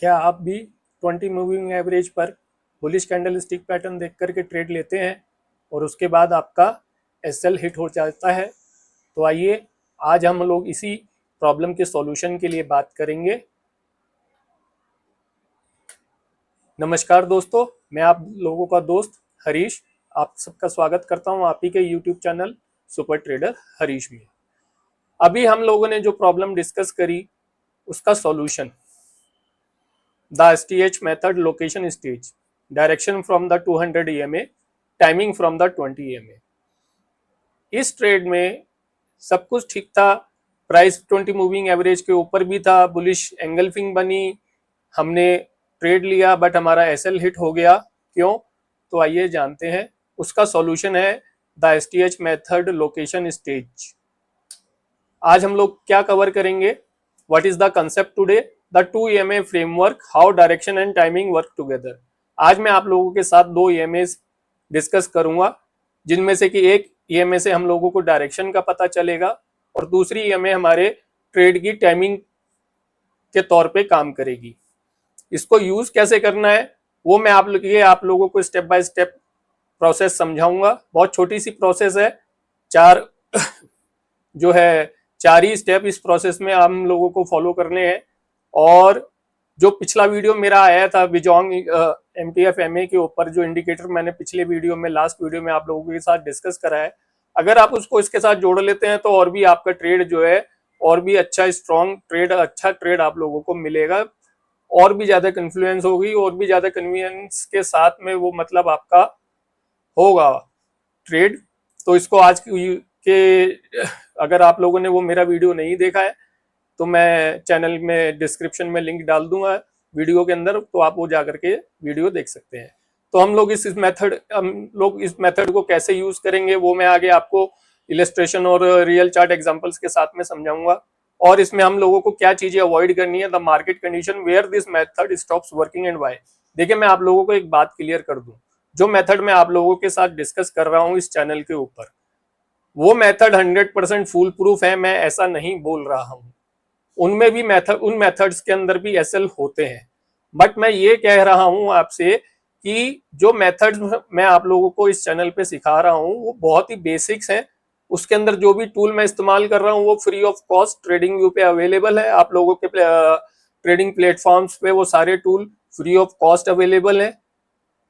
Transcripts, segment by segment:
क्या आप भी 20 मूविंग एवरेज पर बुलिश कैंडल स्टिक पैटर्न देख करके ट्रेड लेते हैं और उसके बाद आपका एसएल हिट हो जाता है? तो आइए आज हम लोग इसी प्रॉब्लम के सॉल्यूशन के लिए बात करेंगे। नमस्कार दोस्तों, मैं आप लोगों का दोस्त हरीश आप सबका स्वागत करता हूं आप ही के YouTube channel super trader Harish में। अभी हम लोगों ने जो प्रॉब्लम डिस्कस करी उसका solution, the STH method, location stage, direction from the 200 EMA, timing from the 20 EMA। इस ट्रेड में सब कुछ ठीक था, प्राइस 20 मूविंग एवरेज के ऊपर भी था, बुलिश एंगल्फिंग बनी, हमने ट्रेड लिया बट हमारा एसएल हिट हो गया। क्यों? तो आइए जानते हैं। उसका सॉल्यूशन है the STH method location stage. आज हम लोग क्या कवर करेंगे? What is the concept today? The 2 EMA framework, how direction and timing work together. आज मैं आप लोगों के साथ 2 EMA डिस्कस करूंगा, जिनमें से कि एक EMA से हम लोगों को डायरेक्शन का पता चलेगा और दूसरी EMA हमारे ट्रेड की टाइमिंग के तौर पे काम करेगी। इसको यूज कैसे करना है वो मैं आप लोगों को स्टेप बाय स्टेप प्रोसेस समझाऊंगा। बहुत छोटी सी प्रोसेस है, चार जो है 4 ही स्टेप इस प्रोसेस में हम लोगों को फॉलो करने हैं। और जो पिछला वीडियो मेरा आया था विजोंग MTF MA के ऊपर, जो इंडिकेटर मैंने पिछले वीडियो में, लास्ट वीडियो में आप लोगों के साथ डिस्कस करा है, अगर आप उसको इसके साथ जोड़ लेते हैं तो और भी आपका ट्रेड जो है और भी अच्छा स्ट्रॉन्ग ट्रेड, अच्छा ट्रेड आप लोगों को मिलेगा, और भी ज्यादा कन्फ्लुएंस होगी और भी ज्यादा कन्वीनियंस के साथ में वो मतलब आपका होगा ट्रेड। तो इसको आज के अगर आप लोगों ने वो मेरा वीडियो नहीं देखा है तो मैं चैनल में डिस्क्रिप्शन में लिंक डाल दूंगा वीडियो के अंदर, तो आप वो जाकर के वीडियो देख सकते हैं। तो हम लोग इस मेथड को कैसे यूज करेंगे वो मैं आगे आपको इलस्ट्रेशन और रियल चार्ट एग्जांपल्स के साथ में समझाऊंगा। और इसमें हम लोगों को क्या चीजें अवॉइड करनी है, the market condition where this method stops working and why. देखिए, मैं आप लोगों को एक बात क्लियर कर दूं, जो मेथड मैं आप लोगों के साथ डिस्कस कर रहा हूं इस चैनल के ऊपर, वो मेथड 100% फूल प्रूफ है, मैं ऐसा नहीं बोल रहा हूं। उनमें भी उन मेथड्स के अंदर भी एसएल होते हैं, बट मैं ये कह रहा हूं आपसे कि जो मेथड्स मैं आप लोगों को इस चैनल पे सिखा रहा हूं वो बहुत ही बेसिक्स हैं। उसके अंदर जो भी टूल मैं इस्तेमाल कर रहा हूं वो free of cost trading view पे अवेलेबल है। आप लोगों के ट्रेडिंग प्लेटफॉर्म्स पे वो सारे tool free of cost available है।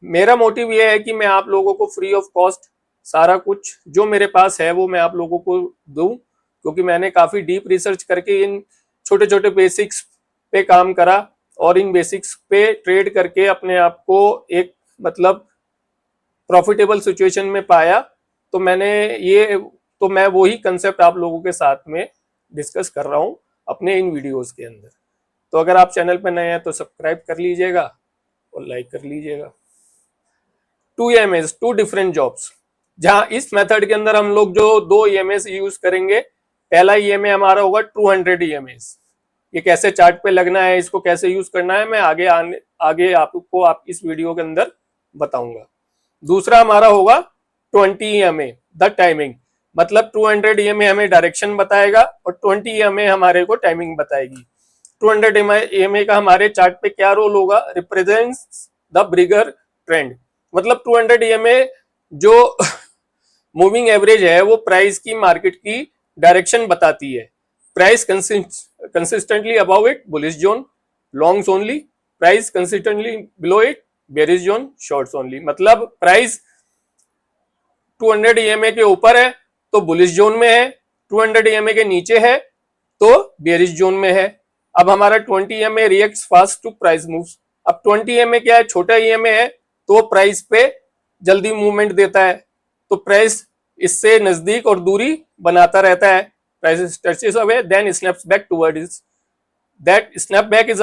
मेरा मोटिव ये है कि मैं आप लोगों को फ्री ऑफ कॉस्ट सारा कुछ जो मेरे पास है वो मैं आप लोगों को दूं, क्योंकि मैंने काफी डीप रिसर्च करके इन छोटे छोटे बेसिक्स पे काम करा और इन बेसिक्स पे ट्रेड करके अपने आप को एक मतलब प्रॉफिटेबल सिचुएशन में पाया। तो मैं वही कंसेप्ट आप लोगों के साथ में डिस्कस कर रहा हूं अपने इन वीडियोस के अंदर। तो अगर आप चैनल पे नए हैं तो सब्सक्राइब कर लीजिएगा और लाइक कर लीजिएगा। 2 EMAs, 2 डिफरेंट जॉब्स, जहां इस मेथड के अंदर हम लोग जो 2 EMAs यूज करेंगे, पहला EMA हमारा होगा 200 EMAs। ये कैसे चार्ट पे लगना है, इसको कैसे यूज करना है, मैं आगे आपको इस वीडियो के अंदर बताऊंगा। दूसरा हमारा होगा 20 EMA, द टाइमिंग, मतलब 200 EMA हमें डायरेक्शन बताएगा और 20 EMA हमारे को टाइमिंग बताएगी। 200 EMA का हमारे चार्ट पे क्या रोल होगा? रिप्रेजेंट्स द बिगर ट्रेंड, मतलब 200 EMA जो मूविंग एवरेज है वो प्राइस की, मार्केट की डायरेक्शन बताती है। Price consistently above it, bullish zone, longs only, price consistently below it, bearish zone, shorts only. मतलब प्राइस 200 EMA के ऊपर है तो बुलिश जोन में है, 200 EMA के नीचे है तो बेरिश जोन में है। अब हमारा 20 EMA reacts fast to price moves. अब 20 EMA क्या है? छोटा EMA है तो प्राइस पे जल्दी मूवमेंट देता है, तो प्राइस इससे नजदीक और दूरी बनाता रहता है। Price touches away then snaps back towards, that snap back is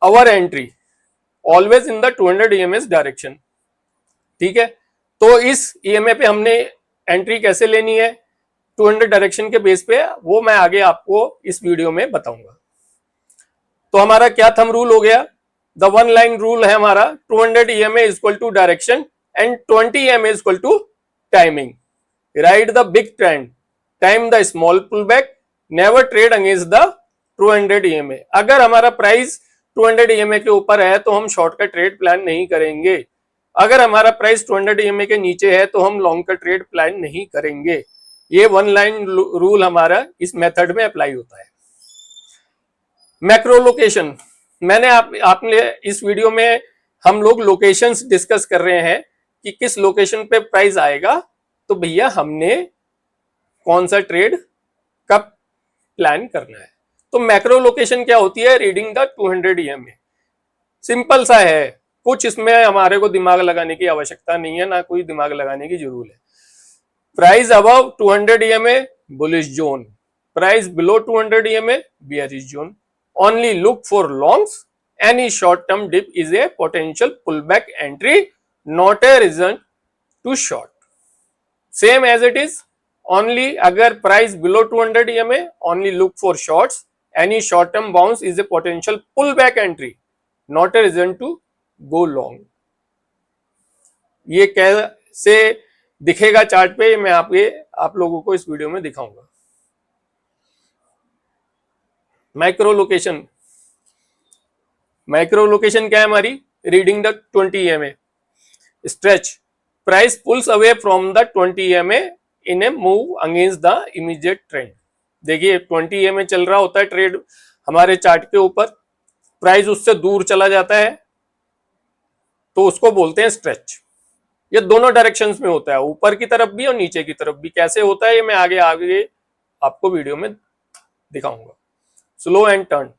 our entry always in the 200 EMA direction. ठीक है, तो इस EMA पे हमने एंट्री कैसे लेनी है 200 डायरेक्शन के बेस पे, वो मैं आगे आपको इस वीडियो में बताऊंगा। तो हमारा क्या थंब रूल हो गया? द वन लाइन रूल है हमारा, 200 EMA equal to direction and 20 EMA equal to timing. Ride the big trend, time the small pull back, never trade against the 200 EMA। अगर हमारा प्राइस 200 EMA के ऊपर है तो हम शॉर्ट का ट्रेड प्लान नहीं करेंगे। अगर हमारा प्राइस 200 EMA के नीचे है तो हम लॉन्ग का ट्रेड प्लान नहीं करेंगे। ये वन लाइन रूल हमारा इस मेथड में अप्लाई होता है। मैक्रो लोकेशन, मैंने आपने इस वीडियो में हम लोग लोकेशंस डिस्कस कर रहे हैं कि किस लोकेशन पे प्राइस आएगा, तो भैया हमने कौन सा ट्रेड कब प्लान करना है। तो मैक्रो लोकेशन क्या होती है? Reading the 200 EMA। सिंपल सा है, कुछ इसमें हमारे को दिमाग लगाने की आवश्यकता नहीं है, ना कोई दिमाग लगाने की जरूरत है। Price above 200 EMA bullish zone, price below 200 EMA bearish zone. Only look for longs. Any short-term dip is a potential pullback entry, not a reason to short. Same as it is. Only अगर price below 200 EMA, only look for shorts. Any short-term bounce is a potential pullback entry, not a reason to go long. ये कैसे दिखेगा chart पे, मैं आप लोगों को इस वीडियो में दिखाऊंगा। माइक्रो लोकेशन, माइक्रो लोकेशन क्या है हमारी? Reading the 20 EMA stretch, price pulls away from the 20 EMA in a move against the immediate trend. देखिए 20 EMA चल रहा होता है ट्रेड हमारे चार्ट के ऊपर, प्राइस उससे दूर चला जाता है तो उसको बोलते हैं स्ट्रेच। ये दोनों डायरेक्शंस में होता है, ऊपर की तरफ भी और नीचे की तरफ भी। कैसे होता है ये मैं आगे आगे आपको वीडियो में दिखाऊंगा। Slow and turn,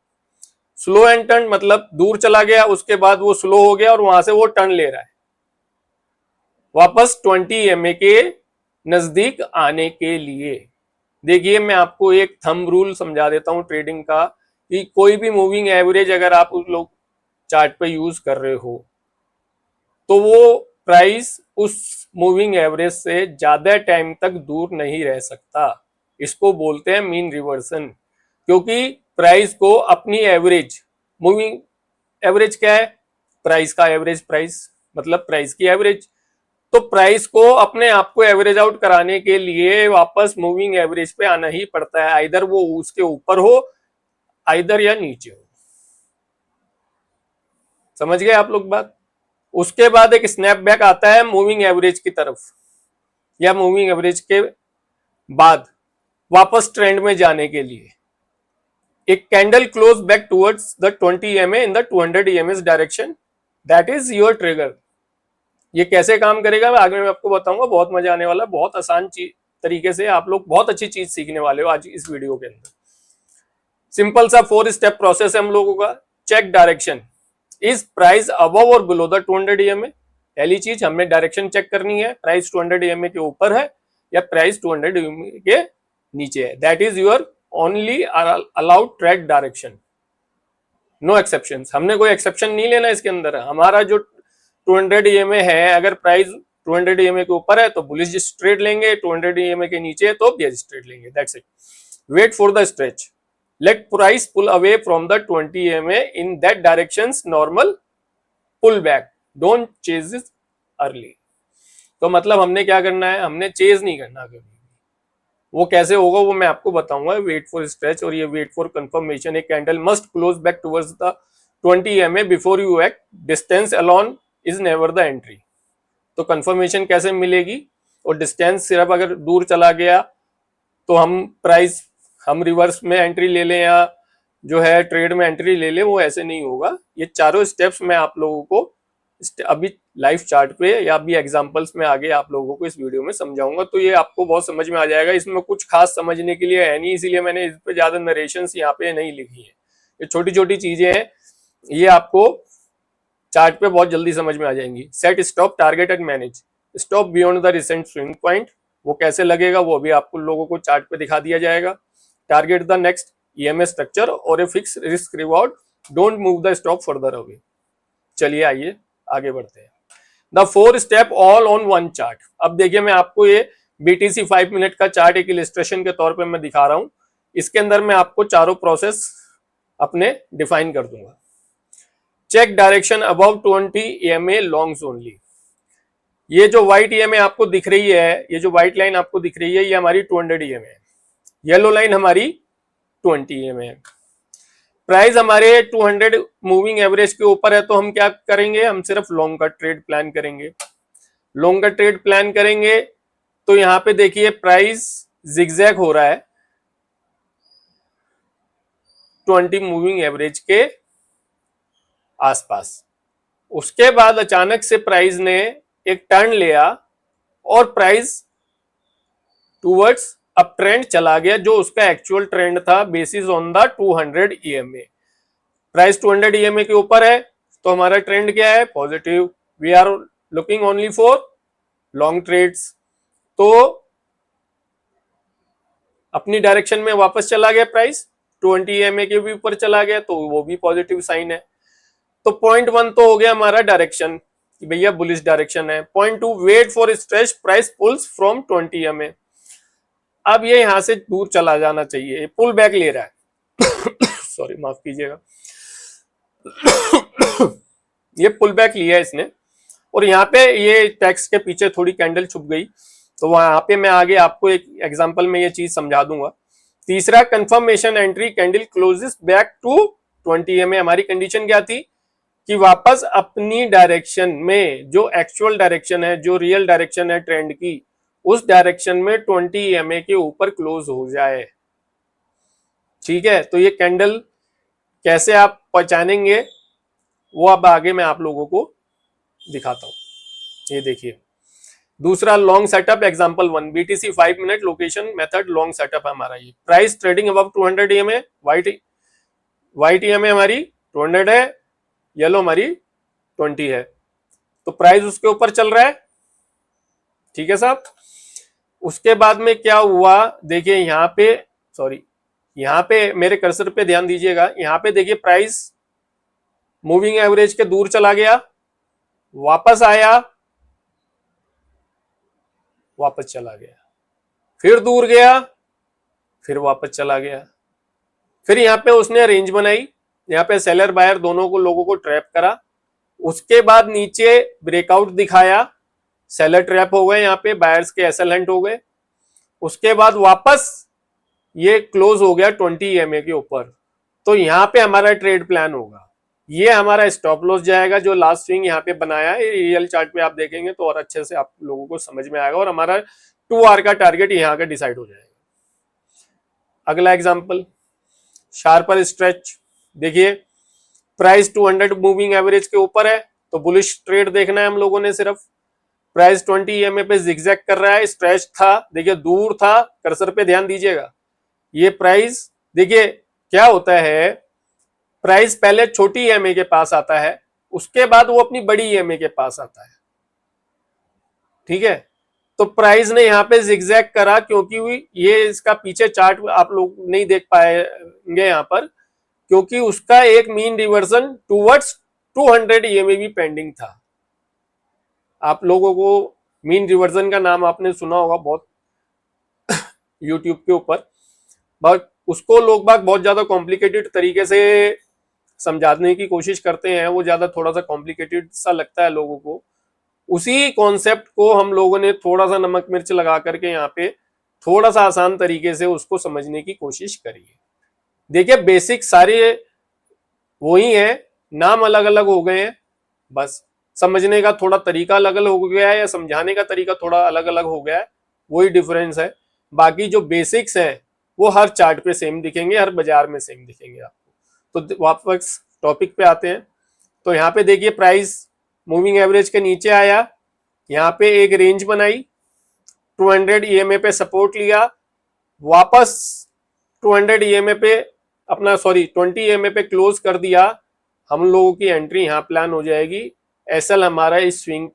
slow and turn मतलब दूर चला गया, उसके बाद वो स्लो हो गया और वहां से वो टर्न ले रहा है वापस 20 EMA के नजदीक आने के लिए। देखिए मैं आपको एक थंब रूल समझा देता हूं ट्रेडिंग का, कि कोई भी मूविंग एवरेज अगर आप उस लोग चार्ट पे यूज कर रहे हो तो वो प्राइस उस मूविंग एवरेज से ज्यादा टाइम तक दूर नहीं रह सकता। इसको बोलते हैं मीन रिवर्सन, क्योंकि प्राइस को अपनी एवरेज, मूविंग एवरेज क्या है? प्राइस का एवरेज, प्राइस मतलब प्राइस की एवरेज। तो प्राइस को अपने आप को एवरेज आउट कराने के लिए वापस मूविंग एवरेज पे आना ही पड़ता है, आइदर वो उसके ऊपर हो आइदर या नीचे हो। समझ गए आप लोग बात? उसके बाद एक स्नैप बैक आता है मूविंग एवरेज की तरफ, या मूविंग एवरेज के बाद वापस ट्रेंड में जाने के लिए एक candle close back towards the 20 EMA in the 200 EMA direction, that is your trigger. ये कैसे काम करेगा मैं आगे मैं आपको बताऊंगा, बहुत मजा आने वाला, बहुत आसान तरीके से आप लोग बहुत अच्छी चीज सीखने वाले हो आज इस वीडियो के अंदर। सिंपल सा 4 स्टेप प्रोसेस है हम लोगों का। Check direction, is price above और बिलो द 200 EMA। पहली चीज हमें डायरेक्शन चेक करनी है, प्राइस 200 EMA के ऊपर है या प्राइस 200 EMA के नीचे है। That is your only allowed track direction, no exceptions. हमने कोई एक्सेप्शन नहीं लेना इसके अंदर। हमारा जो 200 EMA है, अगर प्राइस 200 EMA के ऊपर है तो बुलिश ट्रेड लेंगे, 200 EMA के नीचे है तो बेयरिश ट्रेड लेंगे। That's it. Wait for the stretch, let price pull away from the 20 EMA in that directions, normal pull back, don't chase it early. तो मतलब हमने क्या करना है? हमने चेज नहीं करना कभी। वो कैसे होगा वो मैं आपको बताऊंगा। वेट फॉर स्ट्रेच और ये वेट फॉर कंफर्मेशन। एक candle must close back towards the 20 EMA before you act, distance alone is never the entry. तो कंफर्मेशन कैसे मिलेगी? और डिस्टेंस सिर्फ अगर दूर चला गया तो हम रिवर्स में एंट्री ले लें या जो है ट्रेड में एंट्री ले लें, वो ऐसे नहीं होगा। ये चारों स्टेप्स मैं आप लोगों को अभी लाइव चार्ट पे या अभी एग्जांपल्स में आगे आप लोगों को इस वीडियो में समझाऊंगा, तो ये आपको बहुत समझ में आ जाएगा। इसमें कुछ खास समझने के लिए है नहीं, इसीलिए मैंने इस पे ज्यादा नरेशंस यहाँ पे नहीं लिखी है। ये छोटी छोटी चीजें हैं, ये आपको चार्ट पे बहुत जल्दी समझ में आ जाएंगी। Set stop, target and manage. Stop beyond the recent swing point, वो कैसे लगेगा वो भी आपको लोगों को चार्ट पे दिखा दिया जाएगा। Target the next EMA structure और a fix risk reward, don't move the stop further away. चलिए आइए आगे बढ़ते हैं। The 4 step all on one chart. अब देखिए मैं आपको ये BTC 5 मिनट का चार्ट एक इलिस्ट्रेशन के तौर पे मैं दिखा रहा हूं। इसके अंदर मैं आपको चारों प्रोसेस अपने डिफाइन कर दूंगा। Check direction above 20 EMA longs only. ये जो व्हाइट EMA आपको दिख रही है, ये जो व्हाइट लाइन आपको दिख रही है, ये हमारी 200 EMA है। येलो लाइन हमारी 20 EMA है। प्राइस हमारे 200 मूविंग एवरेज के ऊपर है, तो हम क्या करेंगे, हम सिर्फ लॉन्ग का ट्रेड प्लान करेंगे। लॉन्ग का ट्रेड प्लान करेंगे तो यहां पे देखिए प्राइस जिगजैग हो रहा है 20 मूविंग एवरेज के आसपास। उसके बाद अचानक से प्राइस ने एक टर्न लिया और प्राइस टूवर्ड्स अप ट्रेंड चला गया, जो उसका एक्चुअल ट्रेंड था basis on the 200 EMA. Price 200 EMA के ऊपर है तो हमारा ट्रेंड क्या है, positive. We are looking only for long trades. तो अपनी डायरेक्शन में वापस चला गया प्राइस, 20 ईएमए के भी ऊपर चला गया, तो वो भी पॉजिटिव साइन है। तो पॉइंट 1 तो हो गया हमारा डायरेक्शन कि भैया बुलिश डायरेक्शन है। Point 2, wait for stretch price pulls from 20 EMA. अब ये यहां से दूर चला जाना चाहिए, पुल बैक ले रहा है सॉरी माफ कीजिएगा ये पुल बैक लिया है इसने, और यहाँ पे ये टेक्स्ट के पीछे थोड़ी कैंडल छुप गई, तो वहां पे मैं आगे आपको एक एग्जांपल में ये चीज समझा दूंगा। तीसरा, confirmation entry candle closes back to 20 EMA. हमारी कंडीशन क्या थी कि वापस अपनी डायरेक्शन में, जो एक्चुअल डायरेक्शन है, जो रियल डायरेक्शन है ट्रेंड की, उस डायरेक्शन में 20 ईएमए के ऊपर क्लोज हो जाए। ठीक है, तो ये कैंडल कैसे आप पहचानेंगे वो अब आगे मैं आप लोगों को दिखाता हूं। ये देखिए, दूसरा long setup example 1, BTC 5 minute location method long setup है हमारा। ये price trading above 200 EMA, white EMA हमारी 200 है, येलो हमारी 20 है, तो प्राइस उसके ऊपर चल रहा है। ठीक है साहब। उसके बाद में क्या हुआ, देखिए यहाँ पे, सॉरी यहाँ पे मेरे कर्सर पे ध्यान दीजिएगा, यहाँ पे देखिए प्राइस मूविंग एवरेज के दूर चला गया, वापस आया, वापस चला गया, फिर दूर गया, फिर वापस चला गया। फिर यहाँ पे उसने रेंज बनाई, यहाँ पे सेलर बायर दोनों को लोगों को ट्रैप करा। उसके बाद नीचे ब्रेकआउट दिखाया, सेलर ट्रैप हो गए, यहाँ पे बायर्स के एसएल हंट हो गए। उसके बाद वापस ये क्लोज हो गया 20 ईएमए के ऊपर, तो यहाँ पे हमारा ट्रेड प्लान होगा। ये हमारा स्टॉप लॉस जाएगा, जो लास्ट स्विंग यहाँ पे बनाया है, रियल चार्ट पे आप देखेंगे तो और अच्छे से आप लोगों को समझ में आएगा, और हमारा 2 आवर का टारगेट यहाँ का डिसाइड हो जाएगा। अगला एग्जांपल, शार्पर स्ट्रेच। देखिए प्राइस 200 मूविंग एवरेज के ऊपर है, तो बुलिश ट्रेड देखना है हम लोगों ने सिर्फ। प्राइस 20 ईएमए पे जिगजैग कर रहा है, स्ट्रेच था, देखिए दूर था, कर्सर पे ध्यान दीजिएगा। ये प्राइस देखिए क्या होता है, प्राइस पहले छोटी ईएमए के पास आता है, उसके बाद वो अपनी बड़ी ईएमए के पास आता है। ठीक है, तो प्राइस ने यहाँ पे जिगजैग करा, क्योंकि ये इसका पीछे चार्ट आप लोग नहीं देख पाएंगे यहाँ पर, क्योंकि उसका एक मीन रिवर्सन टूवर्ड्स 200 ईएमए भी पेंडिंग था। आप लोगों को मीन रिवर्सन का नाम आपने सुना होगा बहुत यूट्यूब के ऊपर, बट उसको लोग बाग बहुत ज्यादा कॉम्प्लिकेटेड तरीके से समझाने की कोशिश करते हैं, वो ज्यादा थोड़ा सा कॉम्प्लिकेटेड सा लगता है लोगों को। उसी कॉन्सेप्ट को हम लोगों ने थोड़ा सा नमक मिर्च लगा करके यहाँ पे थोड़ा सा आसान तरीके से उसको समझने की कोशिश करी है। देखिए बेसिक सारे वही है, नाम अलग अलग हो गए हैं, बस समझने का थोड़ा तरीका अलग अलग हो गया है, या समझाने का तरीका थोड़ा अलग अलग हो गया है, वही डिफरेंस है। बाकी जो बेसिक्स है वो हर चार्ट पे सेम दिखेंगे, हर बाजार में सेम दिखेंगे आपको। तो वापस टॉपिक पे आते हैं। तो यहाँ पे देखिए प्राइस मूविंग एवरेज के नीचे आया, यहाँ पे एक रेंज बनाई, 200 ईएमए पे सपोर्ट लिया, वापस 200 ईएमए पे अपना 20 ईएमए पे क्लोज कर दिया। हम लोगों की एंट्री यहाँ प्लान हो जाएगी, एसएल हमारा इस स्विंग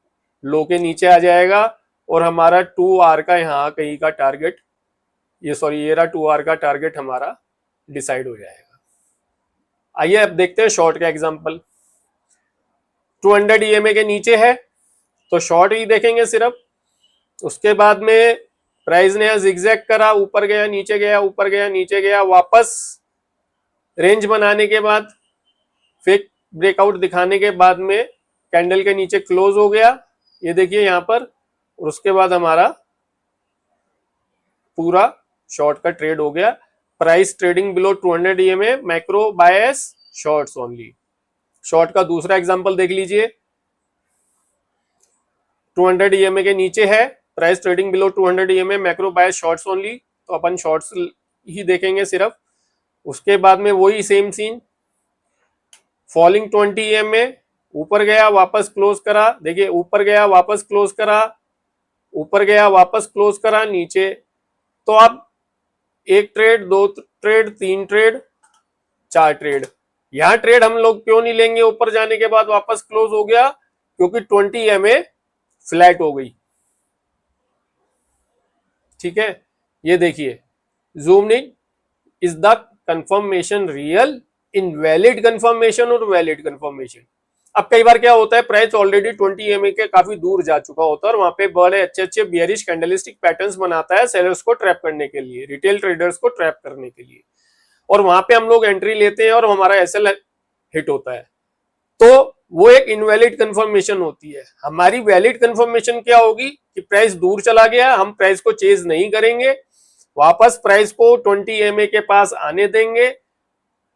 लो के नीचे आ जाएगा, और हमारा 2 आवर का यहाँ कहीं का टारगेट, ये रहा 2 आवर का टारगेट हमारा डिसाइड हो जाएगा। आइए अब देखते हैं शॉर्ट का एग्जांपल। 200 ईएमए के नीचे है तो शॉर्ट ही देखेंगे सिर्फ। उसके बाद में प्राइस ने जिगजैग करा, ऊपर गया नीचे गया, ऊपर गया नीचे गया, वापस रेंज बनाने के बाद फिर ब्रेकआउट दिखाने के बाद में कैंडल के नीचे क्लोज हो गया, ये देखिए यहाँ पर। और उसके बाद हमारा पूरा शॉर्ट का ट्रेड हो गया। Price trading below 200 EMA macro bias shorts only. Short का दूसरा एग्जांपल देख लीजिए, 200 EMA के नीचे है price trading below 200 EMA macro bias shorts only, तो अपन शॉर्ट्स ही देखेंगे सिर्फ। उसके बाद में वही सेम सीन, फॉलिंग 20 EMA, ऊपर गया वापस क्लोज करा, देखिए ऊपर गया वापस क्लोज करा, ऊपर गया वापस क्लोज करा, नीचे। तो आप एक ट्रेड, दो ट्रेड, तीन ट्रेड, चार ट्रेड, यहां ट्रेड हम लोग क्यों नहीं लेंगे ऊपर जाने के बाद वापस क्लोज हो गया, क्योंकि 20 EMA फ्लैट हो गई। ठीक है, ये देखिए zoom in, is the confirmation real, invalid confirmation और वैलिड कंफर्मेशन। अब कई बार क्या होता है, प्राइस ऑलरेडी 20 EMA के काफी दूर जा चुका होता है और वहां पे बड़े अच्छे अच्छे बियरिश कैंडलस्टिक पैटर्न्स बनाता है सेलर्स को ट्रैप करने के लिए, रिटेल ट्रेडर्स को ट्रैप करने के लिए, और वहां पे हम लोग एंट्री लेते हैं और हमारा एसएल हिट होता है। तो वो एक इनवैलिड कंफर्मेशन होती है। हमारी वैलिड कंफर्मेशन क्या होगी कि प्राइस दूर चला गया, हम प्राइस को चेज नहीं करेंगे, वापस प्राइस को 20 EMA के पास आने देंगे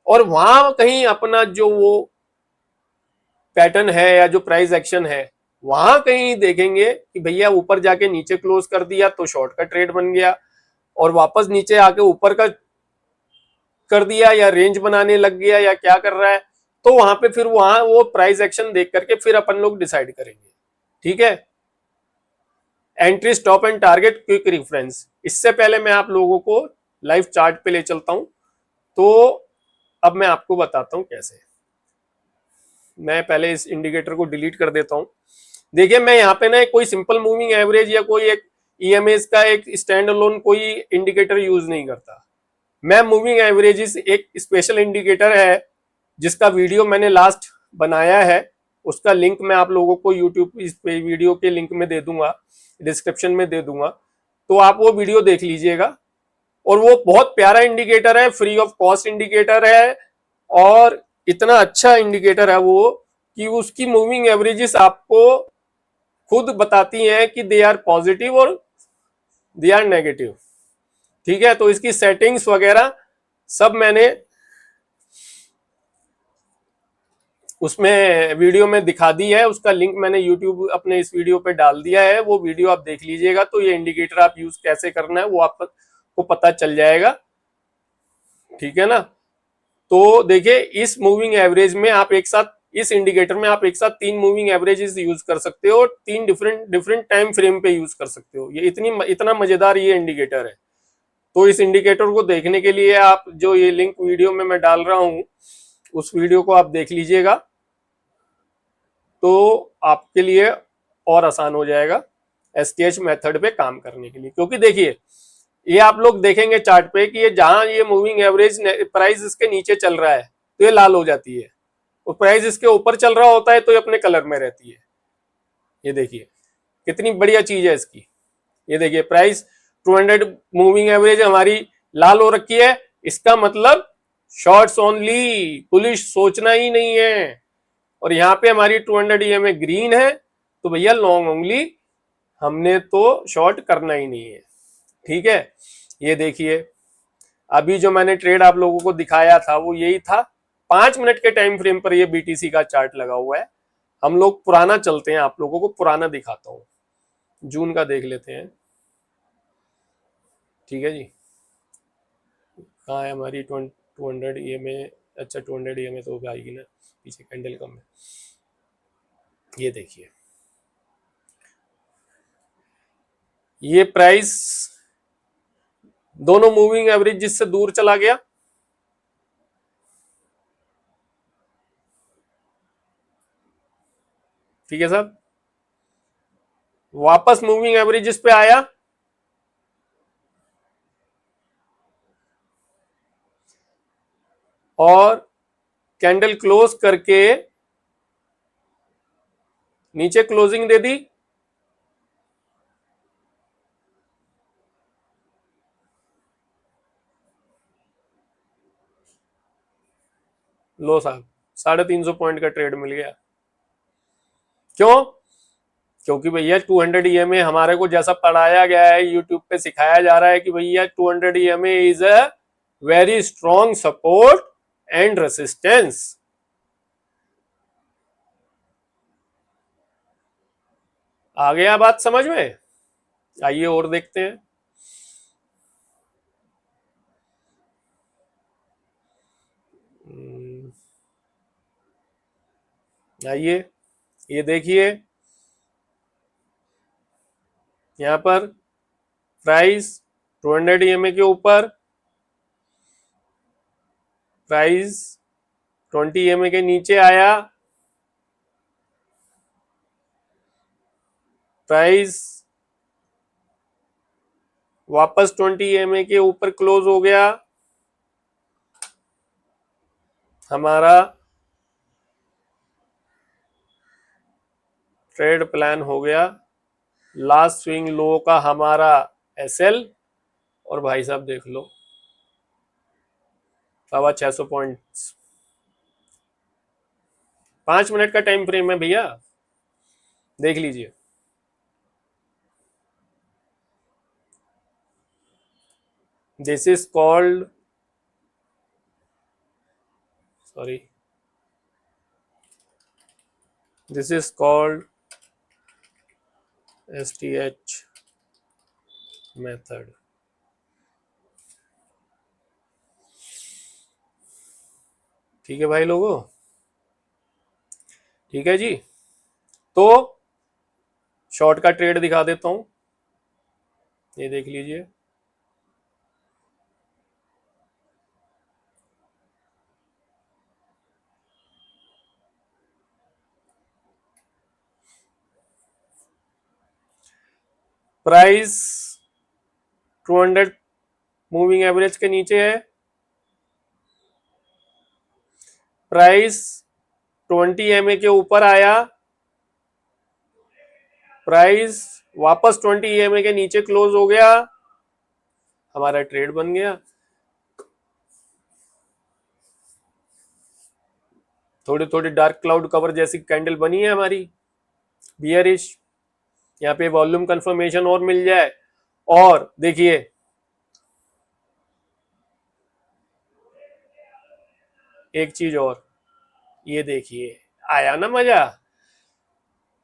और वहां कहीं अपना जो वो पैटर्न है या जो प्राइस एक्शन है वहां कहीं देखेंगे कि भैया ऊपर जाके नीचे क्लोज कर दिया तो शॉर्ट का ट्रेड बन गया, और वापस नीचे आके ऊपर का कर दिया या रेंज बनाने लग गया या क्या कर रहा है, तो वहां पे फिर वहां वो प्राइस एक्शन देख करके फिर अपन लोग डिसाइड करेंगे। ठीक है, entry stop and target quick reference. इससे पहले मैं आप लोगों को लाइव चार्ट पे ले चलता हूं, तो अब मैं आपको बताता हूं कैसे। मैं पहले इस इंडिकेटर को डिलीट कर देता हूं। देखिए मैं यहाँ पे ना कोई सिंपल मूविंग एवरेज या कोई एक ईएमएस का एक स्टैंड अलोन कोई इंडिकेटर यूज नहीं करता। मैं मूविंग एवरेजेस एक स्पेशल इंडिकेटर है जिसका वीडियो मैंने लास्ट बनाया है, उसका लिंक मैं आप लोगों को यूट्यूब इस पे वीडियो के लिंक में दे दूंगा, डिस्क्रिप्शन में दे दूंगा, तो आप वो वीडियो देख लीजिएगा। और वो बहुत प्यारा इंडिकेटर है, फ्री ऑफ कॉस्ट इंडिकेटर है और इतना अच्छा इंडिकेटर है वो कि उसकी मूविंग एवरेजेस आपको खुद बताती हैं कि दे आर पॉजिटिव और दे आर नेगेटिव। ठीक है, तो इसकी सेटिंग्स वगैरह सब मैंने उसमें वीडियो में दिखा दी है, उसका लिंक मैंने यूट्यूब अपने इस वीडियो पे डाल दिया है, वो वीडियो आप देख लीजिएगा। तो ये इंडिकेटर आप यूज कैसे करना है वो आपको पता चल जाएगा। ठीक है ना, तो देखिए इस मूविंग एवरेज में आप एक साथ, इस इंडिकेटर में आप एक साथ 3 मूविंग एवरेजेस यूज कर सकते हो, 3 डिफरेंट टाइम फ्रेम पे यूज कर सकते हो। ये इतना मजेदार ये इंडिकेटर है। तो इस इंडिकेटर को देखने के लिए आप जो ये लिंक वीडियो में मैं डाल रहा हूं उस वीडियो को आप देख लीजिएगा, तो आपके लिए और आसान हो जाएगा एसटीएच मेथड पे काम करने के लिए। क्योंकि देखिए ये आप लोग देखेंगे चार्ट पे कि ये जहां ये मूविंग एवरेज प्राइस इसके नीचे चल रहा है तो ये लाल हो जाती है, और प्राइस इसके ऊपर चल रहा होता है तो ये अपने कलर में रहती है। ये देखिए कितनी बढ़िया चीज है इसकी। ये देखिए प्राइस 200 मूविंग एवरेज हमारी लाल हो रखी है, इसका मतलब शॉर्ट्स ओनली, बुलिश सोचना ही नहीं है। और यहाँ पे हमारी 200 EMA ग्रीन है, तो भैया लॉन्ग ओनली, हमने तो शॉर्ट करना ही नहीं है। ठीक है, ये देखिए अभी जो मैंने ट्रेड आप लोगों को दिखाया था वो यही था। 5 मिनट के टाइम फ्रेम पर ये बीटीसी का चार्ट लगा हुआ है। हम लोग पुराना चलते हैं, आप लोगों को पुराना दिखाता हूं, जून का देख लेते हैं। ठीक है जी, कहाँ है हमारी 200 EMA? अच्छा 200 EMA तो आएगी ना, पीछे कैंडल कम है। ये देखिए ये प्राइस दोनों मूविंग एवरेज जिससे दूर चला गया, ठीक है साहब, वापस मूविंग एवरेजेस पे आया, और कैंडल क्लोज करके नीचे क्लोजिंग दे दी, लो साहब 350 पॉइंट का ट्रेड मिल गया। क्यों? क्योंकि भैया 200 EMA हमारे को जैसा पढ़ाया गया है, यूट्यूब पे सिखाया जा रहा है कि भैया 200 EMA is a very strong support and resistance. आ गया बात समझ में? आइए और देखते हैं। आइए ये देखिए, यहां पर प्राइस 200 EMA के ऊपर, प्राइस 20 EMA के नीचे आया, प्राइस वापस 20 EMA के ऊपर क्लोज हो गया, हमारा ट्रेड प्लान हो गया। लास्ट स्विंग लो का हमारा SL, और भाई साहब देख लो 650 पॉइंट्स, 5 मिनट का टाइम फ्रेम है भैया, देख लीजिए। This is called, sorry, this is called STH method. ठीक है भाई लोगों, ठीक है जी। तो शॉर्ट का ट्रेड दिखा देता हूं, ये देख लीजिए। प्राइस 200 मूविंग एवरेज के नीचे है, प्राइस 20 EMA के ऊपर आया, प्राइस वापस 20 EMA के नीचे क्लोज हो गया, हमारा ट्रेड बन गया। थोड़ी थोड़ी डार्क क्लाउड कवर जैसी कैंडल बनी है हमारी बियरिश। यहाँ पे वॉल्यूम कंफर्मेशन और मिल जाए, और देखिए एक चीज और, ये देखिए आया ना मजा।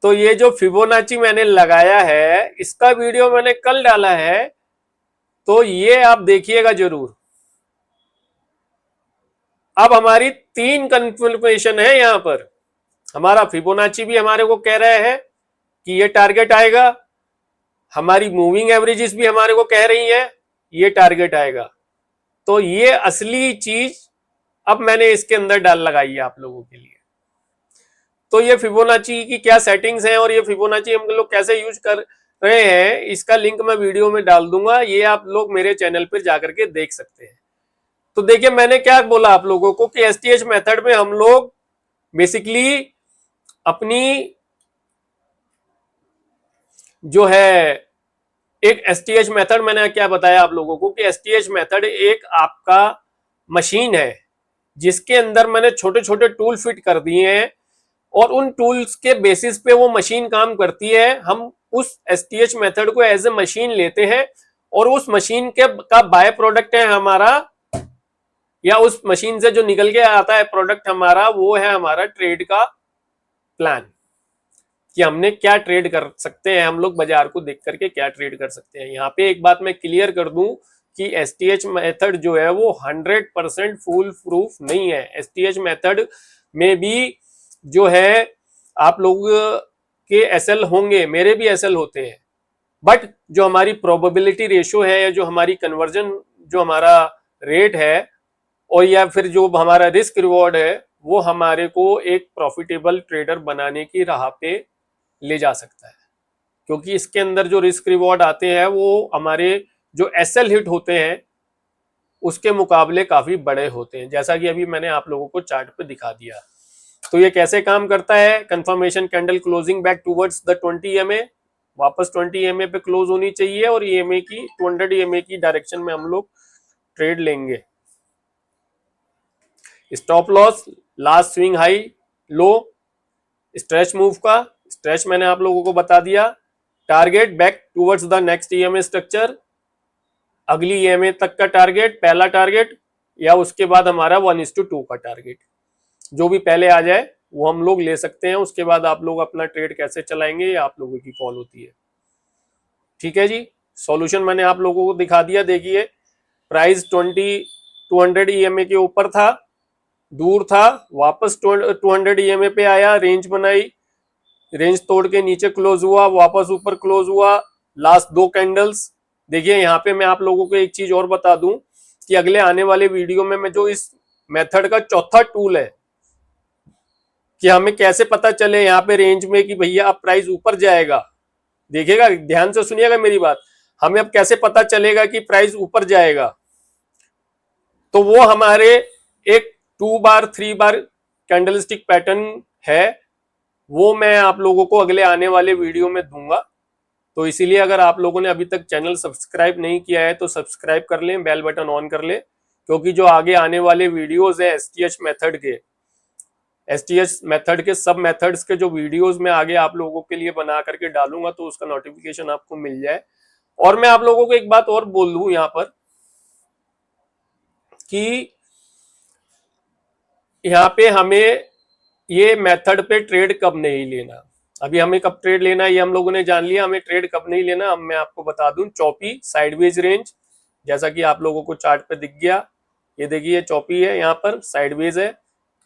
तो ये जो फिबोनाची मैंने लगाया है, इसका वीडियो मैंने कल डाला है, तो ये आप देखिएगा जरूर। अब हमारी 3 कंफर्मेशन है यहां पर। हमारा फिबोनाची भी हमारे को कह रहा है कि ये टारगेट आएगा, हमारी मूविंग एवरेजेस भी हमारे को कह रही है ये टारगेट आएगा। तो ये असली चीज अब मैंने इसके अंदर डाल लगाई है आप लोगों के लिए। तो ये फिबोनाची की क्या सेटिंग्स हैं और ये फिबोनाची हम लोग कैसे यूज कर रहे हैं, इसका लिंक मैं वीडियो में डाल दूंगा, ये आप लोग मेरे चैनल पर जाकर के देख सकते हैं। तो देखिए मैंने क्या बोला आप लोगों को कि STH मेथड में हम लोग बेसिकली अपनी जो है एक STH मेथड, मैंने क्या बताया आप लोगों को कि STH मेथड एक आपका मशीन है जिसके अंदर मैंने छोटे छोटे टूल फिट कर दिए हैं, और उन टूल्स के बेसिस पे वो मशीन काम करती है। हम उस STH मेथड को एज ए मशीन लेते हैं, और उस मशीन के का बाय प्रोडक्ट है हमारा, या उस मशीन से जो निकल के आता है प्रोडक्ट हमारा, वो है हमारा ट्रेड का प्लान, कि हमने क्या ट्रेड कर सकते हैं, हम लोग बाजार को देख करके क्या ट्रेड कर सकते हैं। यहाँ पे एक बात मैं क्लियर कर दूं कि STH मेथड जो है वो 100% फुल प्रूफ नहीं है। STH मेथड में भी जो है आप लोग के SL होंगे, मेरे भी SL होते हैं, बट जो हमारी प्रोबेबिलिटी रेशियो है, या जो हमारी कन्वर्जन, जो हमारा रेट है, और या फिर जो हमारा रिस्क रिवॉर्ड है, वो हमारे को एक प्रॉफिटेबल ट्रेडर बनाने की राह पे ले जा सकता है। क्योंकि इसके अंदर जो रिस्क रिवॉर्ड आते हैं वो हमारे जो SL हिट होते हैं उसके मुकाबले काफी बड़े होते हैं, जैसा कि अभी मैंने आप लोगों को चार्ट पे दिखा दिया। तो ये कैसे काम करता है, confirmation candle closing back towards the 20 EMA, वापस 20 EMA पे क्लोज होनी चाहिए, और EMA की 200 EMA की डायरेक्शन में हम लोग ट्रेड लेंगे। Stop loss last swing high low, stretch move का स्ट्रेच मैंने आप लोगों को बता दिया, target back towards the next EMA structure, अगली EMA तक का टारगेट, पहला टारगेट या उसके बाद हमारा 1:2 का टारगेट, जो भी पहले आ जाए वो हम लोग ले सकते हैं। उसके बाद आप लोग अपना ट्रेड कैसे चलाएंगे ये आप लोगों की कॉल होती है। ठीक है जी, सॉल्यूशन मैंने आप लोगों को दिखा दिया। देखिए प्राइस 200 EMA के ऊपर था, दूर था, वापस 200 EMA पे आया, रेंज बनाई, रेंज तोड़ के नीचे क्लोज हुआ, वापस ऊपर क्लोज हुआ, लास्ट 2 कैंडल्स। देखिए यहाँ पे मैं आप लोगों को एक चीज और बता दूं कि अगले आने वाले वीडियो में मैं जो इस मेथड का चौथा टूल है कि हमें कैसे पता चले यहाँ पे रेंज में कि भैया अब प्राइस ऊपर जाएगा, देखिएगा ध्यान से सुनिएगा मेरी बात, हमें अब कैसे पता चलेगा कि प्राइस ऊपर जाएगा, तो वो हमारे एक 2 बार 3 बार कैंडलस्टिक पैटर्न है, वो मैं आप लोगों को अगले आने वाले वीडियो में दूंगा। तो इसीलिए अगर आप लोगों ने अभी तक चैनल सब्सक्राइब नहीं किया है तो सब्सक्राइब कर लें, बेल बटन ऑन कर लें, क्योंकि जो आगे आने वाले वीडियोस है एसटीएच मेथड के सब मेथड्स के जो वीडियोस मैं आगे आप लोगों के लिए बना करके डालूंगा तो उसका नोटिफिकेशन आपको मिल जाए। और मैं आप लोगों को एक बात और बोल दूं यहाँ पर कि यहाँ पे हमें ये मेथड पे ट्रेड कब नहीं लेना, अभी हमें कब ट्रेड लेना है ये हम लोगों ने जान लिया, हमें ट्रेड कब नहीं लेना अब मैं आपको बता दूं। चौपी साइडवेज रेंज, जैसा कि आप लोगों को चार्ट पे दिख गया, ये देखिए चौपी है, यहाँ पर साइडवेज है,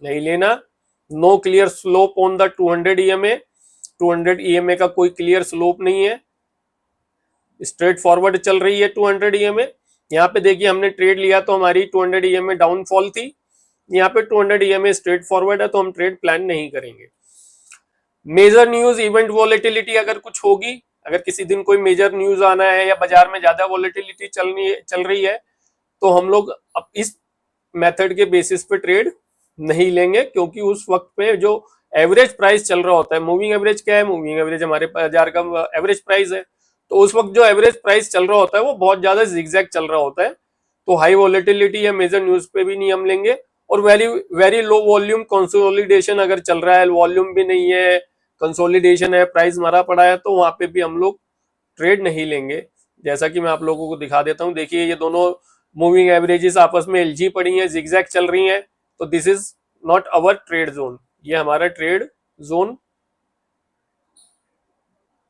नहीं लेना। No clear slope on the 200 EMA, 200 EMA का कोई क्लियर स्लोप नहीं है, स्ट्रेट फॉरवर्ड चल रही है 200 EMA। यहाँ पे देखिए हमने ट्रेड लिया तो हमारी 200 EMA डाउनफॉल थी, यहाँ पे 200 EMA स्ट्रेट फॉरवर्ड है तो हम ट्रेड प्लान नहीं करेंगे। मेजर न्यूज इवेंट वॉलेटिलिटी अगर कुछ होगी, अगर किसी दिन कोई मेजर न्यूज आना है या बाजार में ज्यादा वॉलेटिलिटी चल रही है तो हम लोग अब इस मेथड के बेसिस पे ट्रेड नहीं लेंगे, क्योंकि उस वक्त पे जो एवरेज प्राइस चल रहा होता है, मूविंग एवरेज क्या है, मूविंग एवरेज हमारे बाजार का एवरेज प्राइस है, तो उस वक्त जो एवरेज प्राइस चल रहा होता है वो बहुत ज्यादा जिगजैग चल रहा होता है, तो हाई वॉलेटिलिटी या मेजर न्यूज पे भी नहीं हम लेंगे। और very very low volume consolidation अगर चल रहा है, वॉल्यूम भी नहीं है, कंसोलिडेशन है, प्राइस मरा पड़ा है, तो वहां पे भी हम लोग ट्रेड नहीं लेंगे। जैसा कि मैं आप लोगों को दिखा देता हूं, देखिए ये दोनों मूविंग एवरेजेस आपस में एलजी पड़ी हैं, जिगजैग चल रही हैं, तो this is not our trade zone, ये हमारा ट्रेड जोन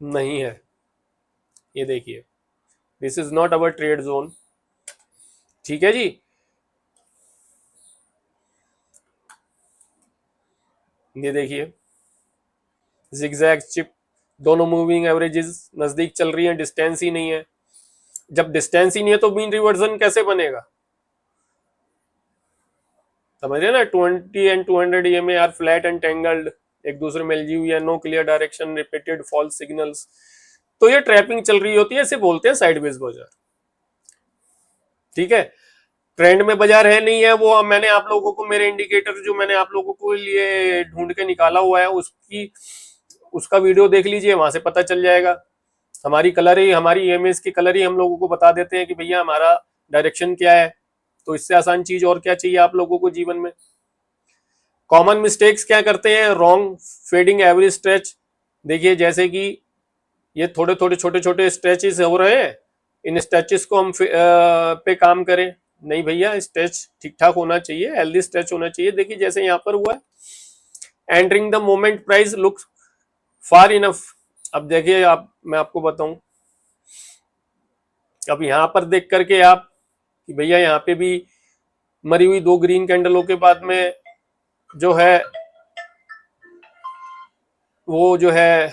नहीं है। ये देखिए this is not our trade zone. ठीक है जी, ये देखिए जिगजैग चिप, दोनों मूविंग एवरेजेस नजदीक चल रही हैं, डिस्टेंस ही नहीं है। जब डिस्टेंस ही नहीं है तो मीन रिवर्जन कैसे बनेगा, समझिए ना। 20 and 200 EMA are flat and tangled, एक दूसरे में एलजी हुई है, no clear direction, repeated false signals, तो ये ट्रैपिंग चल रही होती है, इसे बोलते हैं साइडवेज बाजार। ठीक है, ट्रेंड में बाजार है नहीं है वो मैंने आप लोगों को मेरे इंडिकेटर जो मैंने आप लोगों को लिए ढूंढ के निकाला हुआ है उसकी उसका वीडियो देख लीजिए, वहां से पता चल जाएगा। हमारी कलर ही, हमारी ईएमएस की कलर ही हम लोगों को बता देते हैं कि भैया हमारा डायरेक्शन क्या है, तो इससे आसान चीज और क्या चाहिए आप लोगों को जीवन में। कॉमन मिस्टेक्स क्या करते हैं, रॉन्ग फेडिंग एवरेज स्ट्रेच, देखिए जैसे कि ये थोड़े थोड़े छोटे छोटे स्ट्रेचेस हो रहे हैं, इन स्ट्रेचेस को हम पे काम करें, नहीं भैया स्ट्रेच ठीक ठाक होना चाहिए, हेल्दी स्ट्रेच होना चाहिए। देखिए जैसे यहाँ पर हुआ है, entering the moment price looks far enough. अब देखिए आप, मैं आपको बताऊं, अब यहां पर देख करके आप कि भैया यहाँ पे भी मरी हुई 2 ग्रीन कैंडलों के बाद में जो है वो जो है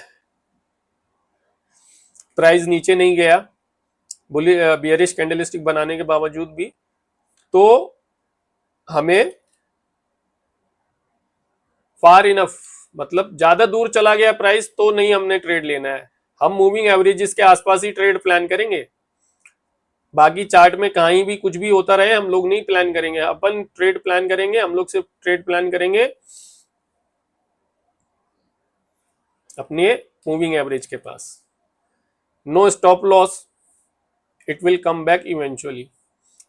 प्राइस नीचे नहीं गया, बुली बियरिश कैंडलस्टिक बनाने के बावजूद भी, तो हमें फार इनफ, मतलब ज्यादा दूर चला गया प्राइस तो नहीं हमने ट्रेड लेना है, हम मूविंग एवरेजेस के आसपास ही ट्रेड प्लान करेंगे। बाकी चार्ट में कहीं भी कुछ भी होता रहे हम लोग नहीं प्लान करेंगे, अपन ट्रेड प्लान करेंगे, हम लोग सिर्फ ट्रेड प्लान करेंगे अपने मूविंग एवरेज के पास। No stop loss, it will come back eventually.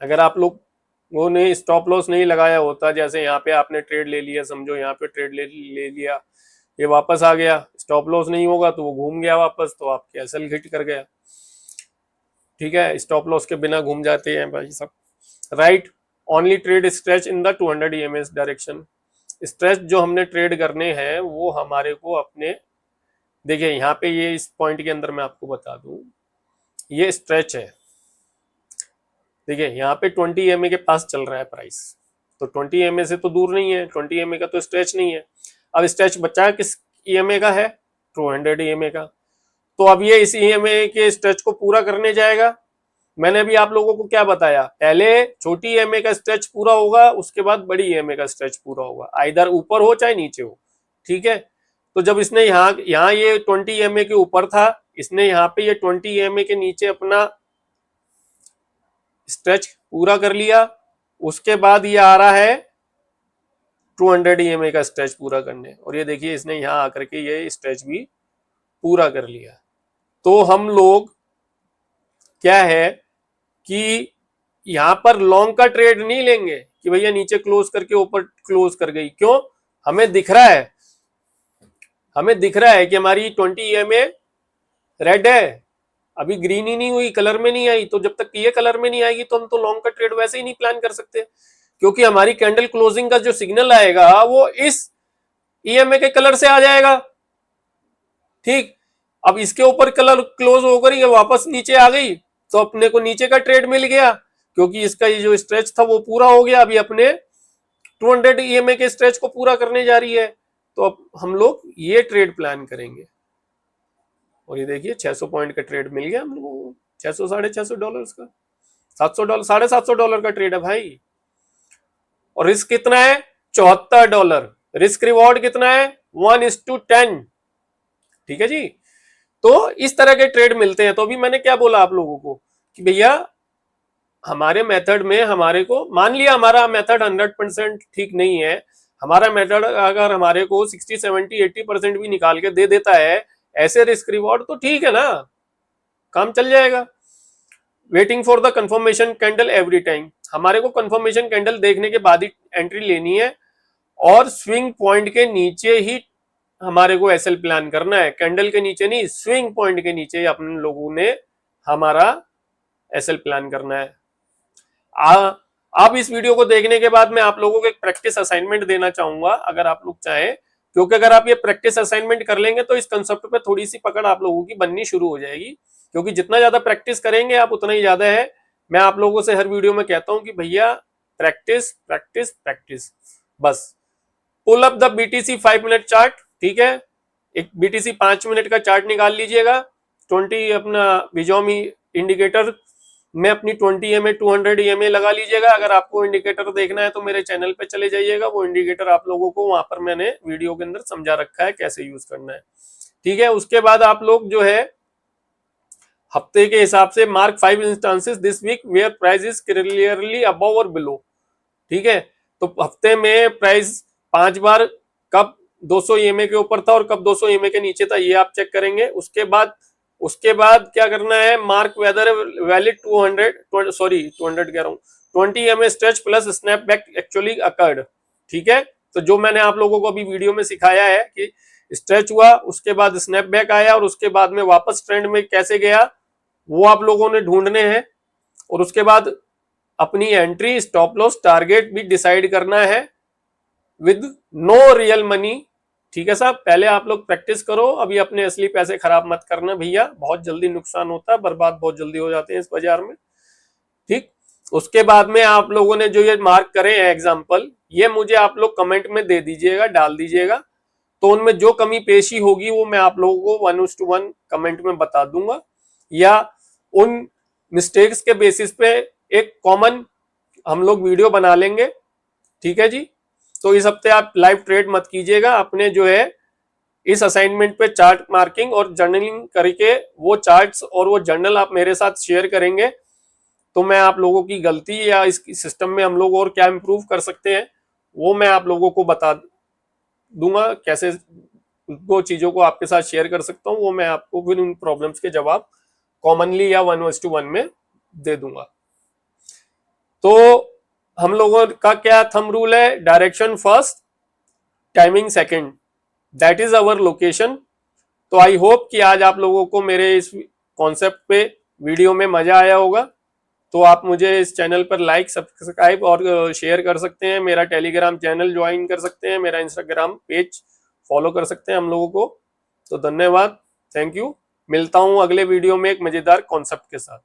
अगर आप लोगों ने स्टॉप लॉस नहीं लगाया होता, जैसे यहाँ पे आपने ट्रेड ले लिया, समझो यहाँ पे ट्रेड ले लिया, ये वापस आ गया, स्टॉप लॉस नहीं होगा तो वो घूम गया वापस, तो आपके एसएल हिट कर गया। ठीक है, स्टॉप लॉस के बिना घूम जाते हैं भाई सब, right. Only trade stretch in the 200 EMA direction. Stretch जो हमने ट्रेड करने हैं वो हमारे को अपने, देखिए यहाँ पे ये इस पॉइंट के अंदर मैं आपको बता दूं, ये स्ट्रेच है। देखिए यहाँ पे 20 EMA के पास चल रहा है प्राइस, तो 20 EMA से तो दूर नहीं है, 20 EMA का तो स्ट्रेच नहीं है। अब स्ट्रेच बचा किस EMA का है? 200 EMA का। तो अब ये इस EMA के स्ट्रेच को पूरा करने जाएगा। मैंने अभी आप लोगों को क्या बताया, पहले छोटी EMA का स्ट्रेच पूरा होगा, उसके बाद बड़ी EMA का स्ट्रेच पूरा होगा, आइदर ऊपर हो चाहे नीचे हो, ठीक है। तो जब इसने यहाँ ये 20 EMA के ऊपर था, इसने यहाँ पे ये 20 EMA के नीचे अपना स्ट्रेच पूरा कर लिया, उसके बाद ये आ रहा है 200 EMA का स्ट्रेच पूरा करने, और ये देखिए इसने यहाँ आकर के ये स्ट्रेच भी पूरा कर लिया। तो हम लोग क्या है कि यहाँ पर लॉन्ग का ट्रेड नहीं लेंगे कि भैया नीचे क्लोज करके ऊपर क्लोज कर गई, क्यों? हमें दिख रहा है, हमें दिख रहा है कि हमारी 20 EMA रेड है, अभी ग्रीन ही नहीं हुई, कलर में नहीं आई। तो जब तक ये कलर में नहीं आएगी तो हम तो लॉन्ग का ट्रेड वैसे ही नहीं प्लान कर सकते, क्योंकि हमारी कैंडल क्लोजिंग का जो सिग्नल आएगा वो इस EMA के कलर से आ जाएगा, ठीक। अब इसके ऊपर कलर क्लोज होकर ये वापस नीचे आ गई तो अपने को नीचे का ट्रेड मिल गया, क्योंकि इसका ये जो स्ट्रेच था वो पूरा हो गया। अभी अपने 200 EMA के स्ट्रेच को पूरा करने जा रही है, तो अब हम लोग ये ट्रेड प्लान करेंगे। और ये देखिए 600 पॉइंट का ट्रेड मिल गया हम लोगों को, 600 $650 का, $700 $750 का ट्रेड है भाई। और रिस्क कितना है? $74। रिस्क रिवॉर्ड कितना है? 1:10, ठीक है जी। तो इस तरह के ट्रेड मिलते हैं। तो अभी मैंने क्या बोला आप लोगों को कि भैया हमारे मेथड में हमारे को, मान लिया हमारा मेथड 100% ठीक नहीं है, हमारा मेथड अगर हमारे को 60, 70, 80% भी निकाल के दे देता है ऐसे रिस्क रिवॉर्ड, तो ठीक है ना, काम चल जाएगा। Waiting for the confirmation candle every time, हमारे को कंफर्मेशन कैंडल देखने के बाद ही एंट्री लेनी है, और स्विंग पॉइंट के नीचे ही हमारे को एसएल प्लान करना है, कैंडल के नीचे नहीं, स्विंग पॉइंट के नीचे अपने लोगों ने हमारा एसएल प्लान करना है। अब इस वीडियो को देखने के बाद मैं आप लोगों को एक प्रैक्टिस असाइनमेंट देना चाहूंगा, अगर आप लोग चाहें, क्योंकि अगर आप ये प्रैक्टिस असाइनमेंट कर लेंगे तो इस कंसेप्ट पे थोड़ी सी पकड़ आप लोगों की बननी शुरू हो जाएगी, क्योंकि जितना ज्यादा प्रैक्टिस करेंगे आप उतना ही ज्यादा है। मैं आप लोगों से हर वीडियो में कहता हूं कि भैया प्रैक्टिस प्रैक्टिस प्रैक्टिस, बस। Pull up the BTC 5 minute chart, ठीक है, एक बीटीसी 5 मिनट का चार्ट निकाल लीजिएगा, 20 अपना विजोमी इंडिकेटर में अपनी 20 EMA 200 EMA लगा लीजिएगा। अगर आपको इंडिकेटर देखना है तो मेरे चैनल पे चले जाइएगा, वो इंडिकेटर आप लोगों को वहां पर मैंने वीडियो के अंदर समझा रखा है कैसे यूज करना है, ठीक है। उसके बाद आप लोग जो है हफ्ते के हिसाब से mark 5 instances this week where price is clearly above और बिलो, ठीक है। तो हफ्ते में प्राइस 5 बार कब 200 EMA के ऊपर था और कब 200 EMA के नीचे था, ये आप चेक करेंगे। उसके बाद क्या करना है, मार्क वेदर वैलिड 200 कह रहा हूँ 20 EMA stretch plus snap back actually occurred, ठीक है। तो जो मैंने आप लोगों को अभी वीडियो में सिखाया है कि स्ट्रेच हुआ, उसके बाद स्नैप बैक आया और उसके बाद में वापस ट्रेंड में कैसे गया, वो आप लोगों ने ढूंढने हैं। और उसके बाद अपनी एंट्री, स्टॉप लॉस, टारगेट भी डिसाइड करना है विद नो रियल मनी, ठीक है साहब। पहले आप लोग प्रैक्टिस करो, अभी अपने असली पैसे खराब मत करना भैया, बहुत जल्दी नुकसान होता है, बर्बाद बहुत जल्दी हो जाते हैं इस बाजार में, ठीक। उसके बाद में आप लोगों ने जो ये मार्क करे हैं एग्जाम्पल, ये मुझे आप लोग कमेंट में दे दीजिएगा, डाल दीजिएगा, तो उनमें जो कमी पेशी होगी वो मैं आप लोगों को 1:1 कमेंट में बता दूंगा, या उन मिस्टेक्स के बेसिस पे एक कॉमन हम लोग वीडियो बना लेंगे, ठीक है जी। तो इस हफ्ते आप लाइव ट्रेड मत कीजिएगा, अपने जो है इस असाइनमेंट पे चार्ट मार्किंग और जर्नलिंग करके वो चार्ट्स और वो जर्नल आप मेरे साथ शेयर करेंगे, तो मैं आप लोगों की गलती या इस सिस्टम में हम लोग और क्या इंप्रूव कर सकते हैं वो मैं आप लोगों को बता दूंगा, कैसे वो चीजों को आपके साथ शेयर कर सकता हूँ, वो मैं आपको फिर उन प्रॉब्लम्स के जवाब कॉमनली या 1:1 में दे दूंगा। तो हम लोगों का क्या थंब रूल है, direction first, timing second, that is our location. तो आई होप कि आज आप लोगों को मेरे इस कॉन्सेप्ट पे वीडियो में मजा आया होगा। तो आप मुझे इस चैनल पर लाइक, सब्सक्राइब और शेयर कर सकते हैं। मेरा टेलीग्राम चैनल ज्वाइन कर सकते हैं, मेरा इंस्टाग्राम पेज फॉलो कर सकते हैं हम लोगों को। तो धन्यवाद, थैंक यू। मिलता हूं अगले वीडियो में एक मजेदार कॉन्सेप्ट के साथ।